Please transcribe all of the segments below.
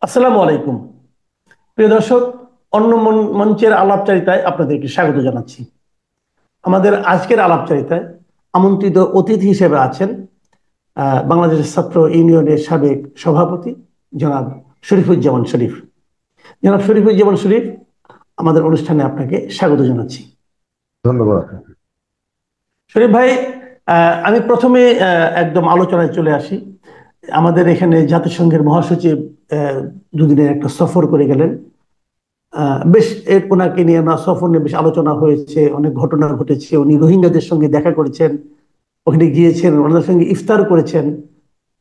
আসসালামু আলাইকুম। প্রিয় দর্শক, অন্য মঞ্চের আলাপচারিতায় আপনাদেরকে স্বাগত জানাচ্ছি। আমাদের আজকের আলাপচারিতায় আমন্ত্রিত অতিথি হিসেবে আছেন বাংলাদেশ ছাত্র ইউনিয়নের সাবেক সভাপতি জনাব শরীফুজ্জামান শরীফ। জনাব শরীফুজ্জামান শরীফ, আমাদের অনুষ্ঠানে আপনাকে স্বাগত জানাচ্ছি। ধন্যবাদ। শরীফ ভাই, আমি প্রথমে একদম আলোচনায় চলে আসি। আমাদের এখানে জাতিসংঘের মহাসচিব দুদিনের একটা সফর করে গেলেন। বেশ ওনাকে নিয়ে না সফর নিয়ে বেশ আলোচনা হয়েছে, অনেক ঘটনা ঘটেছে। উনি রোহিঙ্গাদের সঙ্গে দেখা করেছেন, ওখানে গিয়েছেন, ওনাদের সঙ্গে ইফতার করেছেন,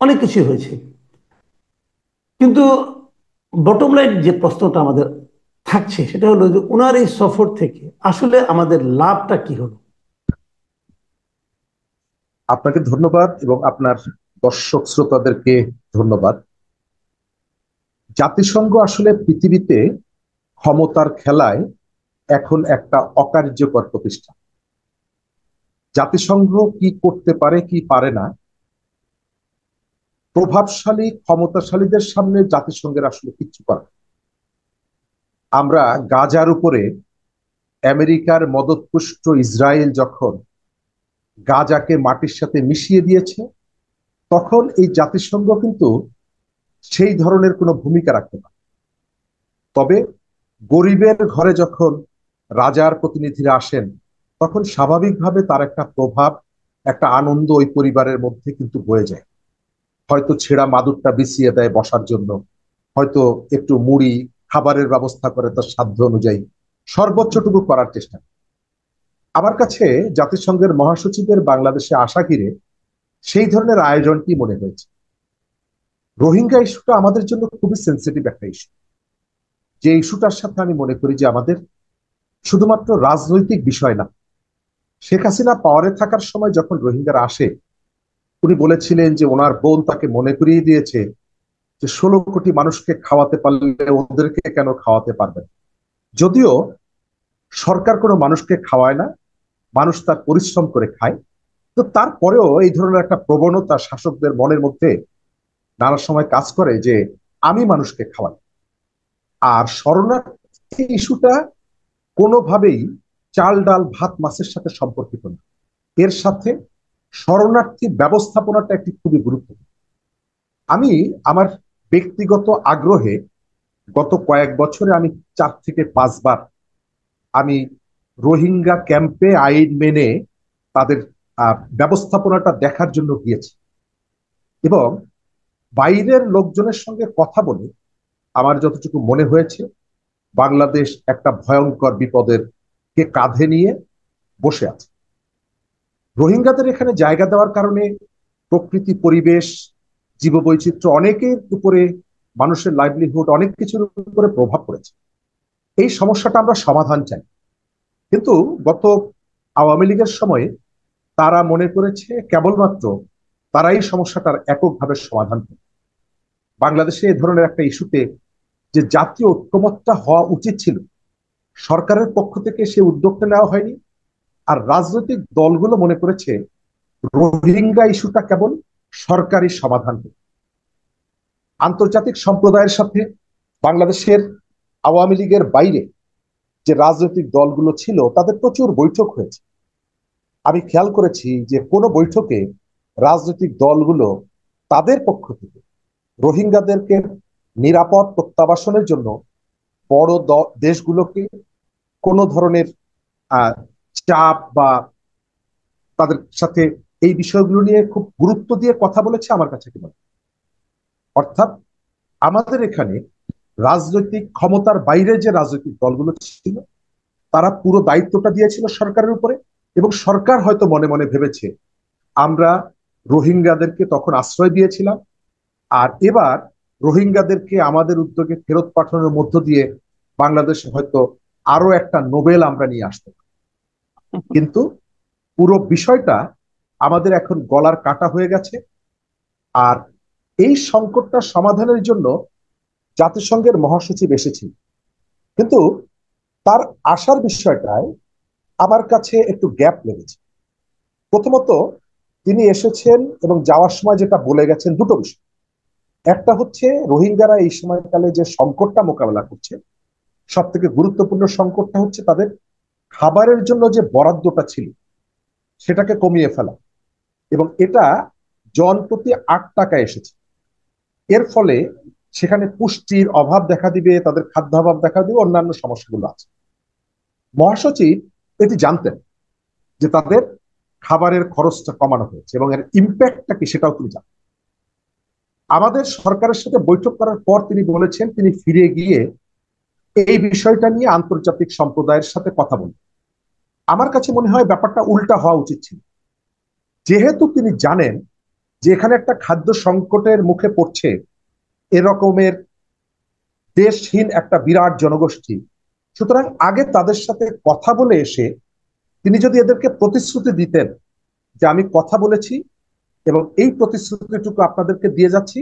অনেক কিছু হয়েছে। কিন্তু বটম লাইন যে প্রশ্নটা আমাদের থাকছে সেটা হলো যে ওনার এই সফর থেকে আসলে আমাদের লাভটা কি হলো? আপনাকে ধন্যবাদ এবং আপনার দর্শক শ্রোতাদেরকে ধন্যবাদ। জাতিসংঘ আসলে পৃথিবীতে ক্ষমতার খেলায় এখন একটা অকার্যকর প্রতিষ্ঠান। জাতিসংঘ কি করতে পারে কি পারে না, প্রভাবশালী ক্ষমতাশালীদের সামনে জাতিসংঘের আসলে কিচ্ছু করার নেই। আমরা গাজার উপরে আমেরিকার মদতপুষ্ট ইসরায়েল যখন গাজাকে মাটির সাথে মিশিয়ে দিয়েছে, তখন এই জাতিসংঘ কিন্তু সেই ধরনের কোনো ভূমিকা রাখতে পারে। তবে গরিবের ঘরে যখন রাজার প্রতিনিধিরা আসেন, তখন স্বাভাবিকভাবে তার একটা প্রভাব, একটা আনন্দ ওই পরিবারের মধ্যে কিন্তু বয়ে যায়। হয়তো ছেঁড়া মাদুরটা বিছিয়ে দেয় বসার জন্য, হয়তো একটু মুড়ি খাবারের ব্যবস্থা করে তার সাধ্য অনুযায়ী সর্বোচ্চটুকু করার চেষ্টা করে। আমার কাছে জাতিসংঘের মহাসচিবের বাংলাদেশে আসা ঘিরে সেই ধরনের আয়োজনটি মনে হয়েছে। রোহিঙ্গা ইস্যুটা আমাদের জন্য খুবই সেন্সিটিভ একটা ইস্যু, যে ইস্যুটার সাথে আমি মনে করি যে আমাদের শুধুমাত্র রাজনৈতিক বিষয় না। শেখ হাসিনা পাওয়ারে থাকার সময় যখন রোহিঙ্গারা আসে, উনি বলেছিলেন যে ওনার বোন তাকে মনে করিয়ে দিয়েছে যে 16 কোটি মানুষকে খাওয়াতে পারলে ওদেরকে কেন খাওয়াতে পারবেন। যদিও সরকার কোনো মানুষকে খাওয়ায় না, মানুষ তার পরিশ্রম করে খায়, তো তারপরেও এই ধরনের একটা প্রবণতা শাসকদের মনের মধ্যে নানা সময় কাজ করে যে আমি মানুষকে খাওয়াই। আর শরণার্থী ইস্যুটা কোনোভাবেই চাল ডাল ভাত মাছের সাথে সম্পর্কিত না। এর সাথে শরণার্থী ব্যবস্থাপনাটা একটি খুবই গুরুত্বপূর্ণ। আমি আমার ব্যক্তিগত আগ্রহে গত কয়েক বছরে আমি 4 থেকে 5 বার আমি রোহিঙ্গা ক্যাম্পে আইন মেনে তাদের ব্যবস্থাপনাটা দেখার জন্য গিয়েছি, এবং বাইরের লোকজনের সঙ্গে কথা বলে আমার যতটুকু মনে হয়েছে, বাংলাদেশ একটা ভয়ঙ্কর বিপদের কে কাঁধে নিয়ে বসে আছে। রোহিঙ্গাদের এখানে জায়গা দেওয়ার কারণে প্রকৃতি, পরিবেশ, জীববৈচিত্র্য অনেকের উপরে, মানুষের লাইভলিহুড, অনেক কিছুর উপরে প্রভাব পড়েছে। এই সমস্যাটা আমরা সমাধান চাই, কিন্তু গত আওয়ামী লীগের সময়ে তারা মনে করেছে কেবলমাত্র তারাই সমস্যাটার এককভাবে সমাধান করবে। বাংলাদেশে এ ধরনের একটা ইস্যুতে যে জাতীয় ঐক্যমত্যটা হওয়া উচিত ছিল, সরকারের পক্ষ থেকে সে উদ্যোগটা নেওয়া হয়নি। আর রাজনৈতিক দলগুলো মনে করেছে রোহিঙ্গা ইস্যুটা কেবল সরকারি সমাধান। আন্তর্জাতিক সম্প্রদায়ের সাথে বাংলাদেশের আওয়ামী লীগের বাইরে যে রাজনৈতিক দলগুলো ছিল তাদের প্রচুর বৈঠক হয়েছে। আমি খেয়াল করেছি যে কোনো বৈঠকে রাজনৈতিক দলগুলো তাদের পক্ষ থেকে রোহিঙ্গাদেরকে নিরাপদ প্রত্যাবাসনের জন্য বড় দেশগুলোকে কোনো ধরনের আহ চাপ বা তাদের সাথে এই বিষয়গুলো নিয়ে খুব গুরুত্ব দিয়ে কথা বলেছে আমার কাছে কি মনে হয়। অর্থাৎ আমাদের এখানে রাজনৈতিক ক্ষমতার বাইরে যে রাজনৈতিক দলগুলো ছিল, তারা পুরো দায়িত্বটা দিয়েছিল সরকারের উপরে, এবং সরকার হয়তো মনে মনে ভেবেছে আমরা রোহিঙ্গাদেরকে তখন আশ্রয় দিয়েছিলাম, আর এবার রোহিঙ্গাদেরকে আমাদের উদ্যোগে ফেরত পাঠানোর মধ্য দিয়ে বাংলাদেশে হয়তো আরো একটা নোবেল আমরা নিয়ে আসতে পারি। কিন্তু পুরো বিষয়টা আমাদের এখন গলার কাটা হয়ে গেছে। আর এই সংকটটা সমাধানের জন্য জাতিসংঘের মহাসচিব এসেছিল, কিন্তু তার আসার বিষয়টায় আমার কাছে একটু গ্যাপ লেগেছে। প্রথমত, তিনি এসেছেন এবং যাওয়ার সময় যেটা বলে গেছেন দুটো বিষয়। একটা হচ্ছে রোহিঙ্গারা এই সময়কালে যে সংকটটা মোকাবেলা করছে, সব থেকে গুরুত্বপূর্ণ সংকটটা হচ্ছে তাদের খাবারের জন্য যে বরাদ্দটা ছিল সেটাকে কমিয়ে ফেলা, এবং এটা জন প্রতি 8 টাকা এসেছে। এর ফলে সেখানে পুষ্টির অভাব দেখা দিবে, তাদের খাদ্যাভাব দেখা দিবে, অন্যান্য সমস্যাগুলো আছে। মহাসচিব এটি জানতেন যে তাদের খাবারের খরচটা কমানো হয়েছে এবং এর ইম্প্যাক্টটা কি সেটাও তিনি জানেন। আমাদের সরকারের সাথে বৈঠক করার পর তিনি বলেছেন তিনি ফিরে গিয়ে এই বিষয়টা নিয়ে আন্তর্জাতিক সম্প্রদায়ের সাথে কথা বলবেন। আমার কাছে মনে হয় ব্যাপারটা উল্টা হওয়া উচিত ছিল। যেহেতু তিনি জানেন যে এখানে একটা খাদ্য সংকটের মুখে পড়ছে এরকমের দেশহীন একটা বিরাট জনগোষ্ঠী, সুতরাং আগে তাদের সাথে কথা বলে এসে তিনি যদি এদেরকে প্রতিশ্রুতি দিতেন যে আমি কথা বলেছি এবং এই প্রতিশ্রুতিটুকু আপনাদেরকে দিয়ে যাচ্ছি,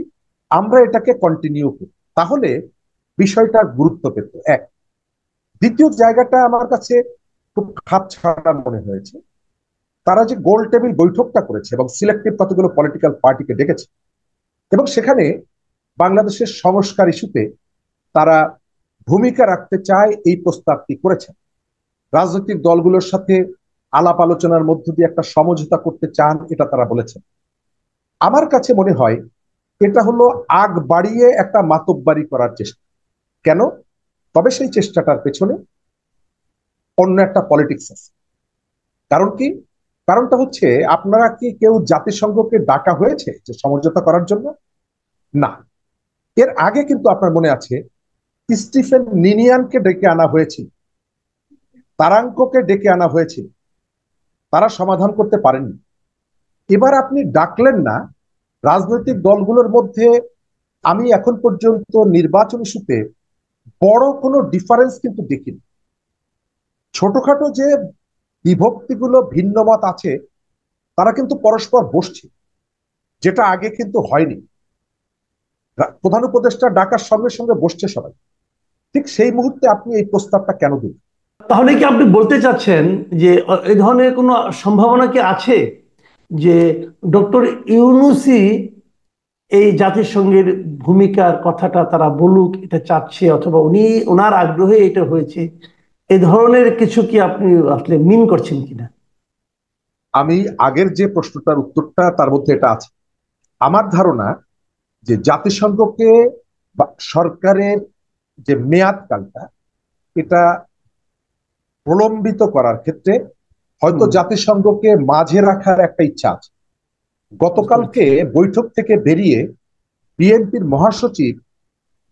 আমরা এটাকে কন্টিনিউ করি, তাহলে বিষয়টার গুরুত্ব পেত। এক। দ্বিতীয় জায়গাটা আমার কাছে খুব খাপ ছাড়া মনে হয়েছে, তারা যে গোল টেবিল বৈঠকটা করেছে এবং সিলেক্টিভ কতগুলো পলিটিক্যাল পার্টিকে ডেকেছে এবং সেখানে বাংলাদেশের সংস্কার ইস্যুতে তারা ভূমিকা রাখতে চায় এই প্রস্তাবটি করেছেন। রাজনৈতিক দলগুলোর সাথে আলাপ আলোচনার মধ্য দিয়ে একটা সমঝোতা করতে চান, এটা তারা বলেছেন। আমার কাছে মনে হয় এটা হলো আগ বাড়িয়ে একটা মাতব্বারি করার চেষ্টা। কেন? তবে সেই চেষ্টাটার পেছনে অন্য একটা পলিটিক্স আছে। কারণ কি? কারণটা হচ্ছে, আপনারা কি কেউ জাতিসংঘকে ডাকা হয়েছে যে সমঝোতা করার জন্য? না। এর আগে কিন্তু আপনার মনে আছে স্টিফেন নিনিয়ানকে ডেকে আনা হয়েছিল, তারাঙ্ককে ডেকে আনা হয়েছিল, তারা সমাধান করতে পারেননি। এবার আপনি ডাকলেন না। রাজনৈতিক দলগুলোর মধ্যে আমি এখন পর্যন্ত নির্বাচন ইস্যুতে বড় কোনো ডিফারেন্স কিন্তু দেখিনি। ছোটখাটো যে বিভক্তিগুলো, ভিন্ন মত আছে, তারা কিন্তু পরস্পর বসছে, যেটা আগে কিন্তু হয়নি। প্রধান উপদেষ্টা ডাকার সঙ্গে সঙ্গে বসছে সবাই। ঠিক সেই মুহূর্তে আপনি এই প্রস্তাবটা কেন দিন? তাহলে কি আপনি বলতে চাচ্ছেন যে এই ধরনের কোনো সম্ভাবনা কি আছে যে ডক্টর ইউনূসই এই জাতিসংঘের ভূমিকার কথাটা তারা বলুক, এটা চাচ্ছে, অথবা উনি ওনার আগ্রহে এটা হয়েছে, এই ধরনের কিছু কি আপনি আসলে মিন করছেন কিনা? আমি আগের যে প্রশ্নটার উত্তরটা তার মধ্যে এটা আছে। আমার ধারণা যে জাতিসংঘকে বা সরকারের যে মেয়াদ কালটা, এটা প্রলম্বিত করার ক্ষেত্রে হয়তো হুম। জাতিসংঘকে মাঝে রাখার একটা ইচ্ছা আছে। বুঝতে পারছি। গতকালকে বৈঠক থেকে বেরিয়ে বিএনপির মহাসচিব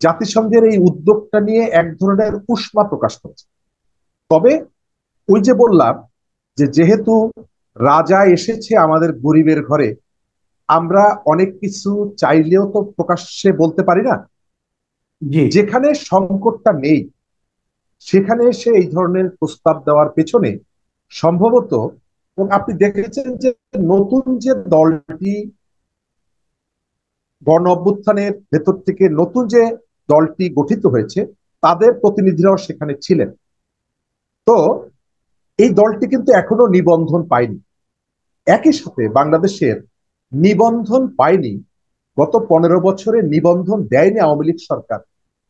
জাতিসংঘের এই উদ্যোগটা নিয়ে এক ধরনের উষ্মা প্রকাশ করেছে। তবে ওই যে বললাম যে যেহেতু রাজা এসেছে আমাদের গরিবের ঘরে, আমরা অনেক কিছু চাইলেও তো প্রকাশ্যে বলতে পারি না। জি। যেখানে সংকটটা নেই সেখানে এসে এই ধরনের প্রস্তাব দেওয়ার পেছনে সম্ভবত, এবং আপনি দেখেছেন যে নতুন যে দলটি গণ অভ্যুত্থানের ভেতর থেকে নতুন যে দলটি গঠিত হয়েছে, তাদের প্রতিনিধিরাও সেখানে ছিলেন। তো এই দলটি কিন্তু এখনো নিবন্ধন পায়নি। একই সাথে বাংলাদেশের নিবন্ধন পায়নি, গত 15 বছরে নিবন্ধন দেয়নি আওয়ামী লীগ সরকার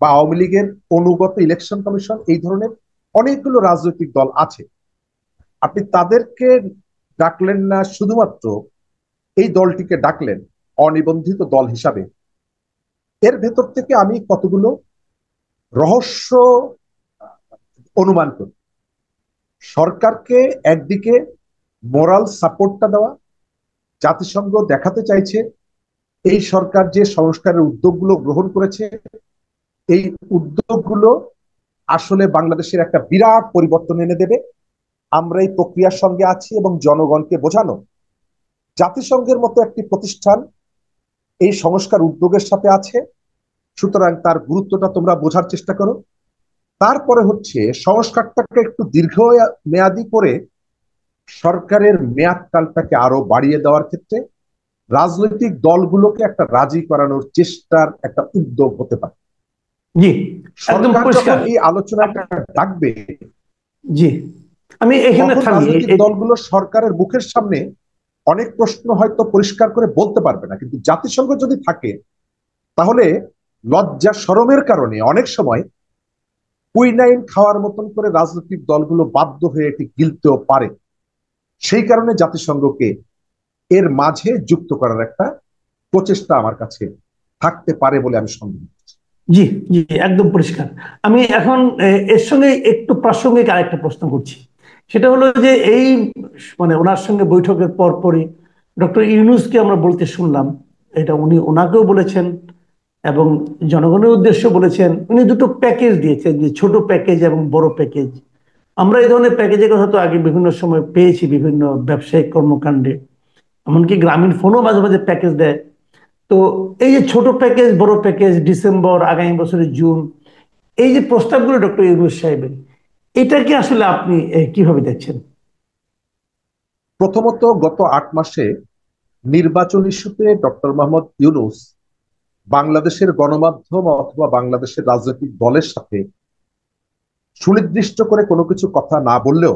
বা আওয়ামী লীগের অনুগত ইলেকশন কমিশন, এই ধরনের অনেকগুলো রাজনৈতিক দল আছে। আপনি তাদেরকে ডাকলেন না, শুধুমাত্র এই দলটিকে ডাকলেন অনিবন্ধিত দল হিসাবে। এর ভেতর থেকে আমি কতগুলো রহস্য অনুমান করি। সরকারকে একদিকে মোরাল সাপোর্টটা দেওয়া, জাতিসংঘ দেখাতে চাইছে এই সরকার যে সংস্কারের উদ্যোগগুলো গ্রহণ করেছে, এই উদ্যোগগুলো আসলে বাংলাদেশের একটা বিরাট পরিবর্তন এনে দেবে। আমরা এই প্রক্রিয়ার সঙ্গে আছি এবং জনগণকে বোঝানো জাতিসংঘের মতো একটি প্রতিষ্ঠান এই সংস্কার উদ্যোগের সাথে আছে, সুতরাং তার গুরুত্বটা তোমরা বোঝার চেষ্টা করো। তারপরে হচ্ছে সংস্কারটাকে একটু দীর্ঘ মেয়াদি করে সরকারের মেয়াদকালটাকে আরো বাড়িয়ে দেওয়ার ক্ষেত্রে রাজনৈতিক দলগুলোকে একটা রাজি করানোর চেষ্টার একটা উদ্যোগ হতে পারে। জি। একদম সরকার যখন পরিষ্কার। এই আলোচনাটা ডাকবে, জি। আমি এখানে তখন থামি। রাজনৈতিক দলগুলো সরকারের মুখের সামনে অনেক প্রশ্ন হয়তো পরিষ্কার করে বলতে পারবে না, কিন্তু জাতিসংঘ যদি থাকে তাহলে লজ্জা শরমের কারণে অনেক সময় কুইনাইন খাওয়ার মতন করে রাজনৈতিক দলগুলো বাধ্য হয়ে এটি গিলতেও পারে। সেই কারণে জাতিসংঘকে এর মাঝে যুক্ত করার একটা প্রচেষ্টা আমার কাছে থাকতে পারে বলে আমি সন্দেহ করছি। জি, জি, একদম পরিষ্কার। আমি এখন এর সঙ্গে একটু প্রাসঙ্গিক আরেকটা প্রশ্ন করছি। সেটা হলো যে এই মানে ওনার সঙ্গে বৈঠকের পরপরই ডক্টর ইউনূসকে আমরা বলতে শুনলাম, এটা উনি ওনাকেও বলেছেন এবং জনগণের উদ্দেশ্য বলেছেন, উনি দুটো প্যাকেজ দিয়েছেন, যে ছোট প্যাকেজ এবং বড় প্যাকেজ। আমরা এই ধরনের প্যাকেজের কথা তো আগে বিভিন্ন সময় পেয়েছি বিভিন্ন ব্যবসায়িক কর্মকাণ্ডে, এমনকি গ্রামীণ ফোনও মাঝে মাঝে প্যাকেজ দেয়। তো এই যে ছোট প্যাকেজ বড় প্যাকেজ, ডিসেম্বর আগামী বছরের জুন, এই যে প্রস্তাবগুলো ডক্টর ইউনূস সাহেবের, এটাকে আসলে আপনি কিভাবে দেখছেন? প্রথমত, গত 8 মাসে নির্বাচন ইস্যুতে ডক্টর মোহাম্মদ ইউনূস বাংলাদেশের গণমাধ্যম অথবা বাংলাদেশের রাজনৈতিক দলের সাথে সুনির্দিষ্ট করে কোনো কিছু কথা না বললেও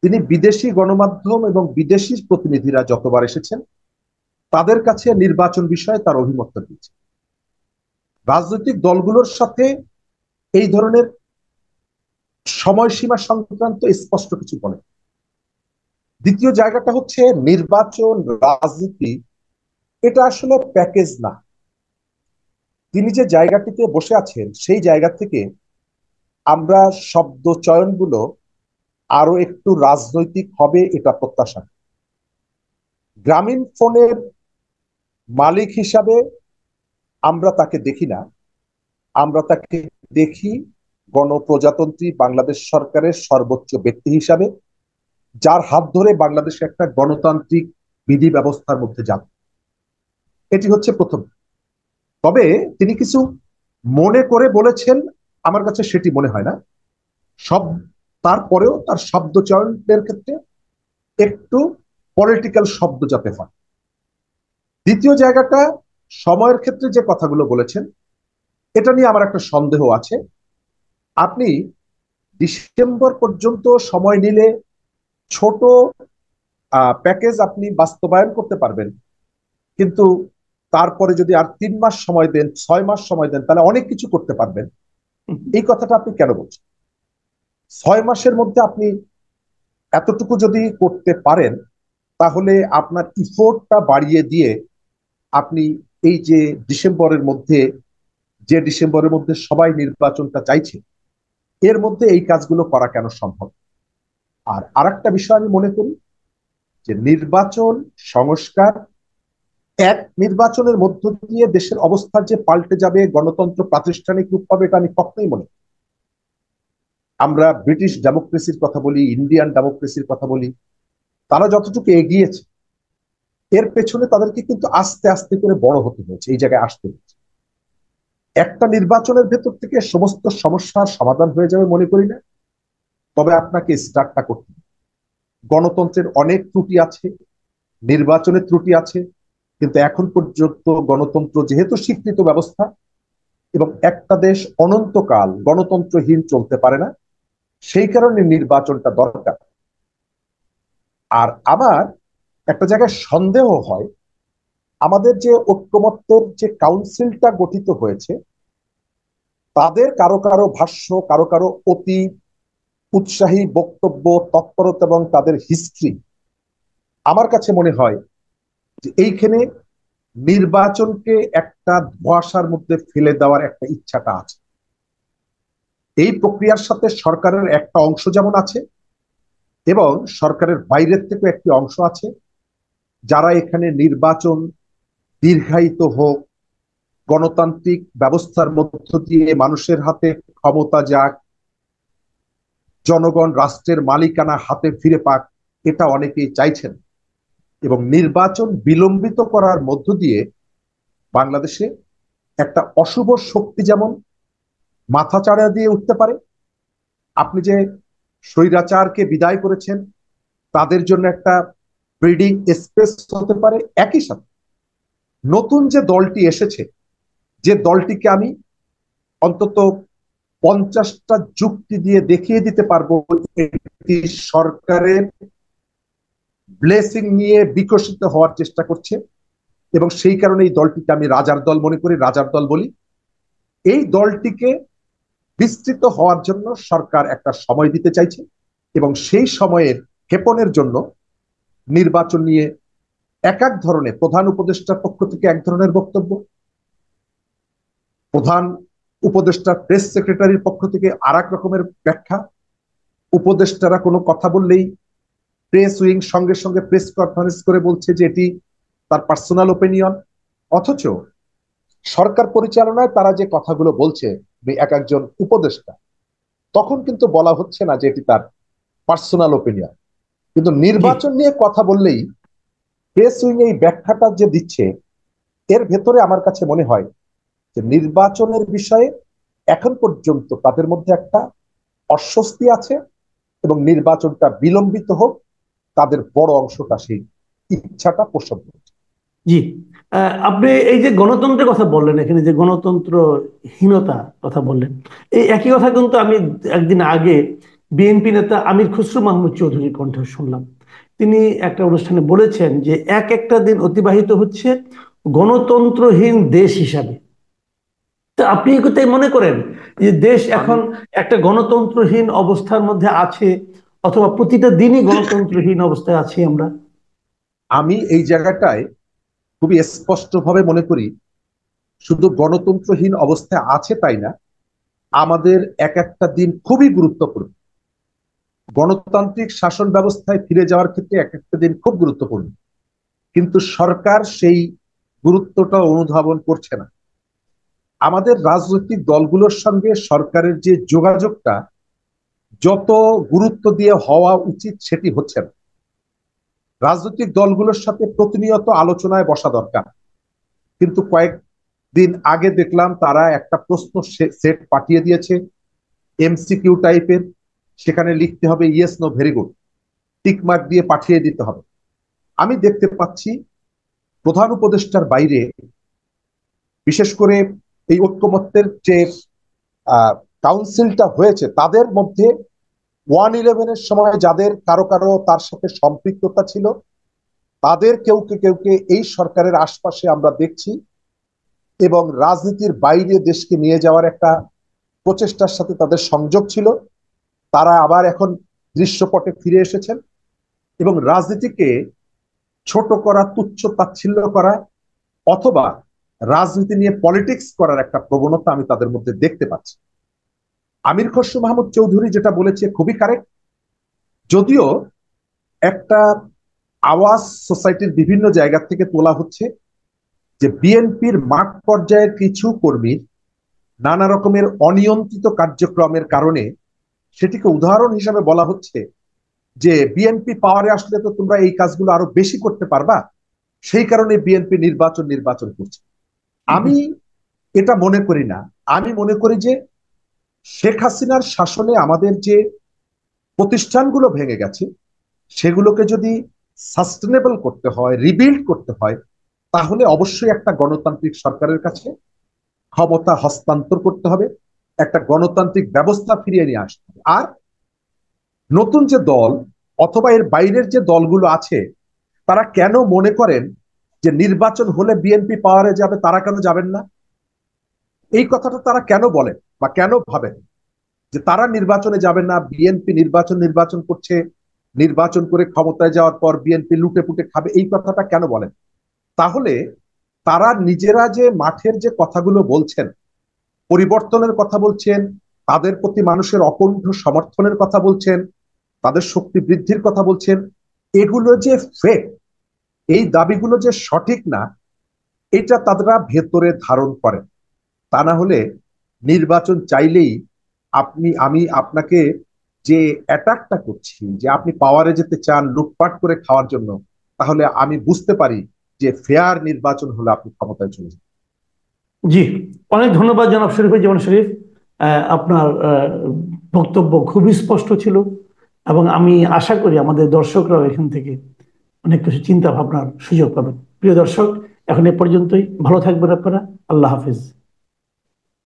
তিনি বিদেশি গণমাধ্যম এবং বিদেশি প্রতিনিধিরা যতবার এসেছেন তাদের কাছে নির্বাচন বিষয়ে তার অভিমত দিয়েছে। রাজনৈতিক দলগুলোর সাথে এই ধরনের সময়সীমা সংক্রান্ত স্পষ্ট কিছু বলে। দ্বিতীয় জায়গাটা হচ্ছে নির্বাচন রাজনীতি, এটা আসলে প্যাকেজ না। তিনি যে জায়গাটিতে বসে আছেন সেই জায়গা থেকে আমরা শব্দ চয়নগুলো আরো একটু রাজনৈতিক হবে এটা প্রত্যাশা। গ্রামীণ ফোনের মালিক হিসাবে আমরা তাকে দেখি না, আমরা তাকে দেখি গণপ্রজাতন্ত্রী বাংলাদেশ সরকারের সর্বোচ্চ ব্যক্তি হিসাবে, যার হাত ধরে বাংলাদেশে একটা গণতান্ত্রিক বিধি ব্যবস্থার মধ্যে যাবে। এটি হচ্ছে প্রথম। তবে তিনি কিছু মনে করে বলেছেন আমার কাছে সেটি মনে হয় না। সব তারপরেও তার শব্দ চয়নের ক্ষেত্রে একটু পলিটিক্যাল শব্দ যাতে হয়। দ্বিতীয় জায়গাটা, সময়ের ক্ষেত্রে যে কথাগুলো বলেছেন এটা নিয়ে আমার একটা সন্দেহ আছে। আপনি ডিসেম্বর পর্যন্ত সময় নিলে ছোট প্যাকেজ আপনি বাস্তবায়ন করতে পারবেন, কিন্তু তারপরে যদি আর 3 মাস সময় দেন, 6 মাস সময় দেন, তাহলে অনেক কিছু করতে পারবেন। এই কথাটা আপনি কেন বলছেন? 6 মাসের মধ্যে আপনি এতটুকু যদি করতে পারেন তাহলে আপনার ইফোর্টটা বাড়িয়ে দিয়ে আপনি এই যে ডিসেম্বরের মধ্যে, যে ডিসেম্বরের মধ্যে সবাই নির্বাচনটা চাইছে, এর মধ্যে এই কাজগুলো করা কেন সম্ভব? আর আরেকটা বিষয় আমি মনে করি যে নির্বাচন সংস্কার, এক নির্বাচনের মধ্য দিয়ে দেশের অবস্থা যে পাল্টে যাবে, গণতন্ত্র প্রাতিষ্ঠানিক রূপ পাবে, এটা আমি কখনোই মনে করি। আমরা ব্রিটিশ ডেমোক্রেসির কথা বলি, ইন্ডিয়ান ডেমোক্রেসির কথা বলি, তারা যতটুকু এগিয়েছে এর পেছনে তাদেরকে কিন্তু আস্তে আস্তে করে বড় হতে হয়েছে, এই জায়গায় আসতে হয়েছে। একটা নির্বাচনের ভেতর থেকে সমস্ত সমস্যার সমাধান হয়ে যাবে মনে করি না। তবে আপনাকে স্টার্টটা করতে হবে। গণতন্ত্রের অনেক ত্রুটি আছে, নির্বাচনের ত্রুটি আছে, কিন্তু এখন পর্যন্ত গণতন্ত্র যেহেতু স্বীকৃত ব্যবস্থা এবং একটা দেশ অনন্তকাল গণতন্ত্রহীন চলতে পারে না, সেই কারণে নির্বাচনটা দরকার। আর আমার একটা জায়গায় সন্দেহ হয়, আমাদের যে ঐক্যমত্যের যে কাউন্সিলটা গঠিত হয়েছে তাদের কারো কারো ভাষ্য, কারো কারো অতি উৎসাহী বক্তব্য, তৎপরতা এবং তাদের হিস্ট্রি, আমার কাছে মনে হয় যে এইখানে নির্বাচনকে একটা ধোঁয়াশার মধ্যে ফেলে দেওয়ার একটা ইচ্ছাটা আছে। এই প্রক্রিয়ার সাথে সরকারের একটা অংশ যেমন আছে এবং সরকারের বাইরের থেকে একটি অংশ আছে, যারা এখানে নির্বাচন দীর্ঘায়িত হোক, গণতান্ত্রিক ব্যবস্থার মধ্য দিয়ে মানুষের হাতে ক্ষমতা যাক, জনগণ রাষ্ট্রের মালিকানা হাতে ফিরে পাক, এটা অনেকেই চাইছেন। এবং নির্বাচন বিলম্বিত করার মধ্য দিয়ে বাংলাদেশে একটা অশুভ শক্তি যেমন মাথা চাড়া দিয়ে উঠতে পারে। আপনি যে স্বৈরাচারকে বিদায় করেছেন তাদের জন্য একটা ব্রিডিং স্পেস হতে পারে। একই সাথে নতুন যে দলটি এসেছে, যে দলটিকে আমি অন্তত 50টা যুক্তি দিয়ে দেখিয়ে দিতে পারবো এটি সরকারের ব্লেসিং নিয়ে বিকশিত হওয়ার চেষ্টা করছে, এবং সেই কারণে এই দলটিকে আমি রাজার দল মনে করি, রাজার দল বলি। এই দলটিকে বিস্তৃত হওয়ার জন্য সরকার একটা সময় দিতে চাইছে, এবং সেই সময়ের ক্ষেপণের জন্য নির্বাচন নিয়ে এক এক ধরনের, প্রধান উপদেষ্টার পক্ষ থেকে এক ধরনের বক্তব্য, প্রধান উপদেষ্টার প্রেস সেক্রেটারির পক্ষ থেকে আর এক রকমের ব্যাখ্যা, উপদেষ্টারা কোনো কথা বললেই প্রেস উইং সঙ্গে সঙ্গে প্রেস কনফারেন্স করে বলছে যে এটি তার পার্সোনাল ওপিনিয়ন। অথচ সরকার পরিচালনায় তারা যে কথাগুলো বলছে এক একজন উপদেষ্টা, তখন কিন্তু বলা হচ্ছে না যে এটি তার পার্সোনাল ওপিনিয়ন। কিন্তু জি নির্বাচন নিয়ে কথা বললেই প্রেস উইং এই ব্যাখ্যাটা যে দিচ্ছে, এর ভেতরে আমার কাছে মনে হয় যে নির্বাচনের বিষয়ে এখন পর্যন্ত তাদের মধ্যে একটা অস্বস্তি আছে, এবং নির্বাচনটা বিলম্বিত হোক তাদের বড় অংশটা সেই ইচ্ছাটা পোষণ করছে। জি আপনি এই যে গণতন্ত্রের কথা বললেন, এখানে যে গণতন্ত্রহীনতা কথা বললেন, এই একই কথা কিন্তু আমি একদিন আগে বিএনপি নেতা আমির খসরু মাহমুদ চৌধুরীর কণ্ঠে শুনলাম। তিনি একটা অনুষ্ঠানে বলেছেন যে এক একটা দিন অতিবাহিত হচ্ছে গণতন্ত্রহীন দেশ হিসাবে। তো আপনি কি তাই মনে করেন যে দেশ আমি এখন একটা গণতন্ত্রহীন অবস্থার মধ্যে আছে, অথবা প্রতিটা দিনই গণতন্ত্রহীন অবস্থায় আছি আমরা? আমি এই জায়গাটায় খুবই স্পষ্টভাবে মনে করি, শুধু গণতন্ত্রহীন অবস্থায় আছে তাই না, আমাদের এক একটা দিন খুবই গুরুত্বপূর্ণ। গণতান্ত্রিক শাসন ব্যবস্থায় ফিরে যাওয়ার ক্ষেত্রে এক একটা দিন খুব গুরুত্বপূর্ণ, কিন্তু সরকার সেই গুরুত্বটা অনুধাবন করছে না। আমাদের রাজনৈতিক দলগুলোর সঙ্গে সরকারের যে যোগাযোগটা যত গুরুত্ব দিয়ে হওয়া উচিত সেটি হচ্ছে না। রাজনৈতিক দলগুলোর সাথে প্রতিনিয়ত আলোচনায় বসা দরকার, কিন্তু কয়েকদিন আগে দেখলাম তারা একটা প্রশ্ন সেট পাঠিয়ে দিয়েছে, এমসিকিউ টাইপের। সেখানে লিখতে হবে yes no very good, tick mark দিয়ে পাঠিয়ে দিতে হবে। আমি দেখতে পাচ্ছি প্রধান উপদেষ্টার বাইরে, বিশেষ করে এই ঐক্যমত্যের যে কাউন্সিলটা হয়েছে তাদের মধ্যে 111-এর সময় যাদের কারো কারো তার সাথে সম্পৃক্ততা ছিল, তাদের কেউকে এই সরকারের আশপাশে আমরা দেখছি, এবং রাজনীতির বাইরে দেশকে নিয়ে যাওয়ার একটা প্রচেষ্টার সাথে তাদের সংযোগ ছিল। তারা আবার এখন দৃশ্যপটে ফিরে এসেছেন, এবং রাজনীতিকে ছোট করা, তুচ্ছ তাচ্ছিল্য করা, অথবা রাজনীতি নিয়ে পলিটিক্স করার একটা প্রবণতা আমি তাদের মধ্যে দেখতে পাচ্ছি। আমির খসরু মাহমুদ চৌধুরী যেটা বলেছে খুবই কারেক্ট। যদিও একটা আওয়াজ সোসাইটির বিভিন্ন জায়গা থেকে তোলা হচ্ছে যে বিএনপির মাঠ পর্যায়ের কিছু কর্মীর নানা রকমের অনিয়ন্ত্রিত কার্যক্রমের কারণে সেটিকে উদাহরণ হিসাবে বলা হচ্ছে যে বিএনপি পাওয়ারে আসলে তো তোমরা এই কাজগুলো আরো বেশি করতে পারবা, সেই কারণে বিএনপি নির্বাচন করছে। আমি এটা মনে করি না। আমি মনে করি যে শেখ হাসিনার শাসনে আমাদের যে প্রতিষ্ঠানগুলো ভেঙে গেছে সেগুলোকে যদি সাস্টেনেবল করতে হয়, রিবিল্ড করতে হয়, তাহলে অবশ্যই একটা গণতান্ত্রিক সরকারের কাছে ক্ষমতা হস্তান্তর করতে হবে, একটা গণতান্ত্রিক ব্যবস্থা ফিরিয়ে নিয়ে আসতে হবে। আর নতুন যে দল অথবা এর বাইরের যে দলগুলো আছে, তারা কেন মনে করেন যে নির্বাচন হলে বিএনপি পাওয়ারে যাবে, তারা কেন যাবেন না? এই কথাটা তারা কেন বলেন বা কেন ভাবেন যে তারা নির্বাচনে যাবেন না? বিএনপি নির্বাচন করছে, নির্বাচন করে ক্ষমতায় যাওয়ার পর বিএনপি লুটে পুটে খাবে, এই কথাটা কেন বলেন? তাহলে তারা নিজেরা যে মাঠের যে কথাগুলো বলছেন, পরিবর্তনের কথা বলছেন, তাদের প্রতি মানুষের অকুণ্ঠ সমর্থনের কথা বলছেন, তাদের শক্তি বৃদ্ধির কথা বলছেন, এগুলো যে ফেক, এই দাবিগুলো যে সঠিক না, এটা তারা ভেতরে ধারণ করেন। তা না হলে নির্বাচন চাইলেই আমি আপনাকে যে অ্যাটাকটা করছি যে আপনি পাওয়ারে যেতে চান লুটপাট করে খাওয়ার জন্য, তাহলে আমি বুঝতে পারি যে ফেয়ার নির্বাচন হলে আপনি ক্ষমতায় চলে যান। জি, অনেক ধন্যবাদ জনাব শরীফুজ্জামান শরীফ। আপনার বক্তব্য খুবই স্পষ্ট ছিল, এবং আমি আশা করি আমাদের দর্শকরাও এখান থেকে অনেক কিছু চিন্তা ভাবনার সুযোগ পাবেন। প্রিয় দর্শক, এখন এ পর্যন্তই। ভালো থাকবেন আপনারা। আল্লাহ হাফিজ।